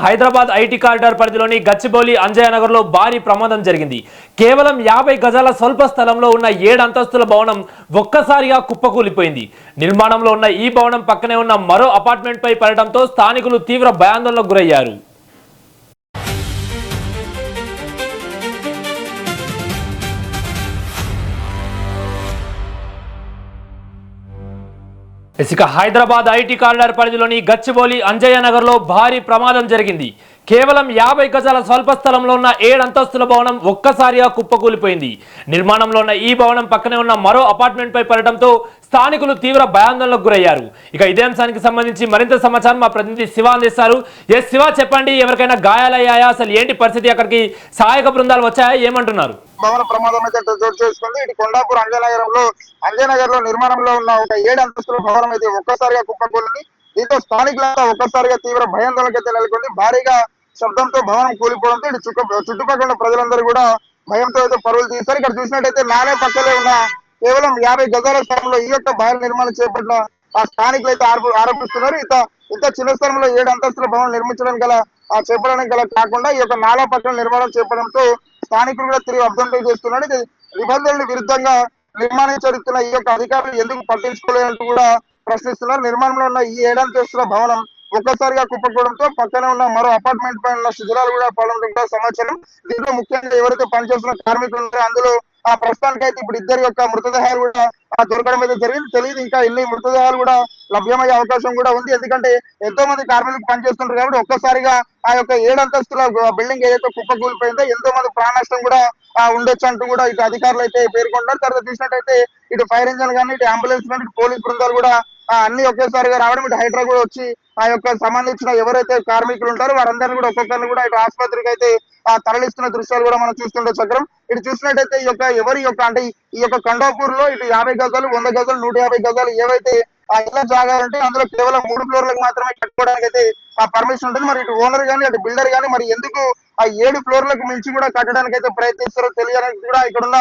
Hyderabad IT corridor పరిధిలోని గచ్చిబౌలి అంజయ్య నగర్ లో భారీ ప్రమాదం జరిగింది. కేవలం 50 గజాల స్వల్ప స్థలంలో ఉన్న 7 అంతస్తుల భవనం ఒక్కసారిగా కుప్పకూలిపోయింది. నిర్మాణంలో ఉన్న ఈ భవనం పక్కనే ఉన్న మరో అపార్ట్మెంట్ పై పడడంతో స్థానికులు తీవ్ర భయాందోళనకు గురయ్యారు. ఇక హైదరాబాద్ ఐటీ కారిడార్ పరిధిలోని గచ్చిబౌలి అంజయ్య నగర్ లో భారీ ప్రమాదం జరిగింది. కేవలం 50 గజాల స్వల్ప స్థలంలో ఉన్న 7 అంతస్తుల భవనం ఒక్కసారిగా కుప్పకూలిపోయింది. నిర్మాణంలో ఉన్న ఈ భవనం పక్కనే ఉన్న మరో అపార్ట్మెంట్ పై పడడంతో స్థానికులు తీవ్ర భయాందోళనకు గురయ్యారు. ఇక ఇదే అంశానికి సంబంధించి మరింత సమాచారం మా ప్రతినిధి శివ అందిస్తారు. శివ, చెప్పండి, ఎవరికైనా గాయాలయ్యాయా? అసలు ఏంటి పరిస్థితి? అక్కడికి సహాయక బృందాలు వచ్చాయా? ఏమంటున్నారు? భవన ప్రమాదం అయితే చోటు చేసుకుంది. ఇటు కొండాపూర్ అంజయనగర్ లో నిర్మాణంలో ఉన్న ఒక 7 అంతస్తుల భవనం అయితే ఒక్కసారిగా కుప్పకూలింది. దీంతో స్థానికులంతా ఒక్కసారిగా తీవ్ర భయాందోళనకైతే నెలకొంది. భారీగా శబ్దంతో భవనం కూలిపోవడంతో ఇటు చుట్టుపక్కల ప్రజలందరూ కూడా భయంతో అయితే పరుగులు తీశారు. ఇక్కడ చూసినట్టయితే నానే పక్కనే ఉన్న కేవలం 50 గజాల స్థలంలో ఈ యొక్క భవన నిర్మాణం చేపట్టిన ఆ స్థానికులు అయితే ఆరోపిస్తున్నారు. ఇంత చిన్న స్థలంలో 7 అంతస్తుల భవనం చేపట్టడానికి గల కాకుండా ఈ యొక్క నాలా పక్కన నిర్మాణం చేపడంతో స్థానికులు కూడా తిరిగి అభ్యంతరం చేస్తున్నారు. నిబంధనలకు విరుద్ధంగా నిర్మాణం జరుగుతున్న ఈ యొక్క అధికారులు ఎందుకు పట్టించుకోలేదంటూ కూడా ప్రశ్నిస్తున్నారు. నిర్మాణంలో ఉన్న ఈ 7 అంతస్తుల భవనం ఒక్కసారిగా కుప్పకూడడంతో పక్కన ఉన్న మరో అపార్ట్మెంట్ పైన ఉన్న శిథిలాలు కూడా పడడం కూడా సమాచారం. దీంట్లో ముఖ్యంగా ఎవరైతే పనిచేస్తున్న కార్మికులు ఉన్నారో అందులో ఆ ప్రస్తుతానికైతే ఇప్పుడు ఇద్దరి యొక్క మృతదేహాలు కూడా దొరకడం అయితే జరిగింది. తెలియదు ఇంకా ఎన్ని మృతదేహాలు కూడా లభ్యమయ్యే అవకాశం కూడా ఉంది. ఎందుకంటే ఎంతో మంది కార్మికులు పనిచేస్తుంటారు కాబట్టి ఒక్కసారిగా ఆ యొక్క 7 అంతస్తుల బిల్డింగ్ ఏదైతే కుప్పకూలిపోయిందో ఎంతో మంది ప్రాణ నష్టం కూడా ఉండొచ్చు అంటూ కూడా ఇటు అధికారులు అయితే పేర్కొంటారు. తర్వాత చూసినట్టయితే ఇటు ఫైర్ ఇంజన్ కానీ, ఇటు అంబులెన్స్ కానీ, ఇటు పోలీస్ బృందాలు కూడా అన్ని ఒకేసారిగా రావడం, ఇటు హైడ్రా కూడా వచ్చి ఆ యొక్క సంబంధించిన ఎవరైతే కార్మికులు ఉంటారో వారందరినీ కూడా ఒక్కొక్కరిని కూడా ఇటు ఆసుపత్రికి అయితే తరలిస్తున్న దృశ్యాలు కూడా మనం చూస్తుండే చక్రం. ఇటు చూసినట్టయితే అంటే ఈ యొక్క కొండాపూర్ లో ఇటు 50 గజాలు, 100 గజాలు, 150 గజాలు ఏవైతే ఆ ఇళ్ల జాగాలంటే అందులో కేవలం 3 ఫ్లోర్లకు మాత్రమే కట్టుకోవడానికి అయితే ఆ పర్మిషన్ ఉంటుంది. మరి ఇటు ఓనర్ కానీ, అటు బిల్డర్ కానీ మరి ఎందుకు ఆ 7 ఫ్లోర్లకు మించి కూడా కట్టడానికి అయితే ప్రయత్నిస్తారో తెలియాలని కూడా ఇక్కడున్న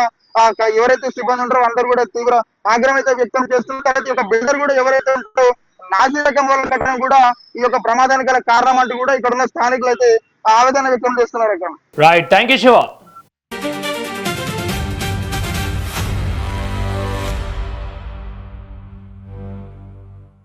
ఎవరైతే సిబ్బంది ఉంటారో అందరూ కూడా తీవ్ర ఆగ్రహం అయితే వ్యక్తం చేస్తున్నారు. తర్వాత ఈ యొక్క బిల్డర్ కూడా ఎవరైతే ఉంటారో నాసి రకం వల్ల కట్టడం కూడా ఈ యొక్క ప్రమాదానికి గల కారణం అంటూ కూడా ఇక్కడ ఉన్న స్థానికులు అయితే ఆవేదన వ్యక్తం చేస్తున్నారు. Right, thank you Shiva.